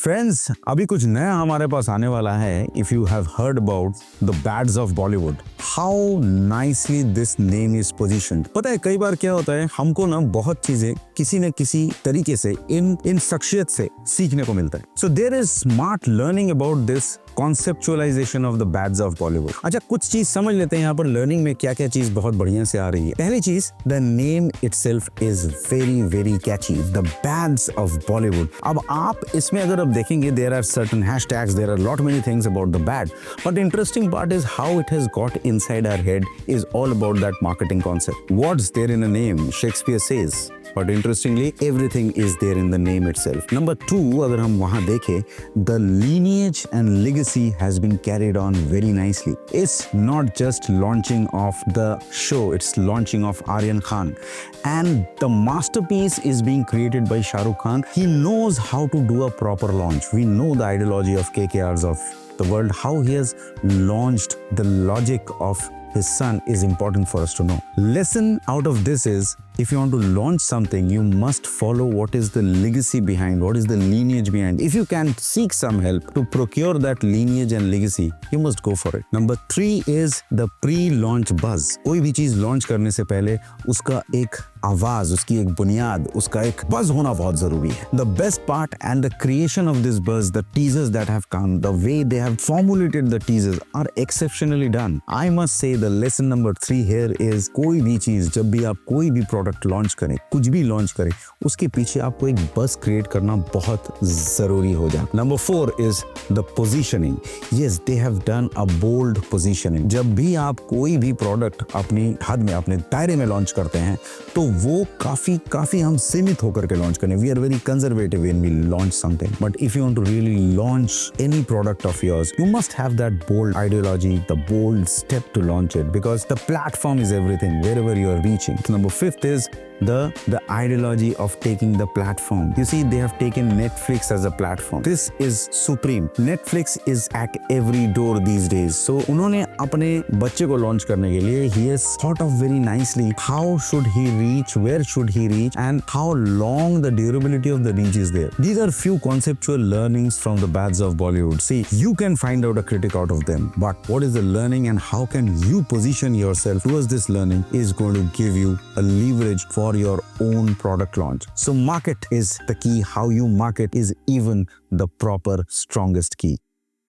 Friends, अभी कुछ नया हमारे पास आने वाला है. If you have heard about the bads of Bollywood, how nicely this name is positioned. पता है कई बार क्या होता है, हमको ना बहुत चीजें किसी न किसी तरीके से इन शख्सियत से सीखने को मिलता है. So there is smart learning about this conceptualisation of the bads of Bollywood. अच्छा, कुछ चीज समझ लेते हैं यहाँ पर लर्निंग में क्या क्या चीज बहुत बढ़िया से आ रही है. पहली चीज, the name itself is very very catchy, the bads of Bollywood. अब आप इसमें अगर आप देखेंगे, there are certain hashtags, there are lot many things about the bad, but interesting part is how it has got inside our head is all about that marketing concept. What's there in a name, Shakespeare says. But interestingly, everything is there in the name itself. Number 2, अगर हम वहाँ देखें, the lineage and legacy has been carried on very nicely. It's not just launching of the show, it's launching of Aryan Khan. And the masterpiece is being created by Shah Rukh Khan. He knows how to do a proper launch. We know the ideology of KKRs of the world, how he has launched the logic of his son is important for us to know. Lesson out of this is, if you want to launch something, you must follow what is the legacy behind, what is the lineage behind. If you can seek some help to procure that lineage and legacy, you must go for it. Number 3 is the pre-launch buzz. कोई भी चीज launch करने से पहले उसका एक आवाज, उसकी एक बुनियाद, उसका एक बज होना बहुत जरूरी है. The best part and the creation of this buzz, the teasers that have come, the way they have formulated the teasers are exceptionally done. I must say the lesson number 3 here is, कोई भी चीज, जब भी आप कोई भी product launch करें, कुछ भी लॉन्च करें, उसके पीछे आपको एक बज क्रिएट करना बहुत जरूरी हो जाए. Number 4 is the positioning. Yes, they have done a bold positioning. जब भी आप कोई भी प्रोडक्ट अपनी हद में, अपने दायरे में लॉन्च करते हैं, तो वो काफी हम सीमित होकर के लॉन्च करें. We are very conservative when we launch something, but if you want to really launch any product of yours, you must have that bold ideology, the bold step to launch it, because the platform is everything wherever you are reaching. Number 5 is the ideology of taking the platform. You see, they have taken Netflix as a platform. This is supreme. Netflix is at every door these days. So उन्होंने अपने बच्चे को launch करने के लिए he has thought of very nicely how should he reach, where should he reach, and how long the durability of the reach is there. These are few conceptual learnings from the bads of Bollywood. See, you can find out a critic out of them, but what is the learning and how can you position yourself towards this learning is going to give you a leverage for your own product launch. So market is the key. How you market is even the proper strongest key.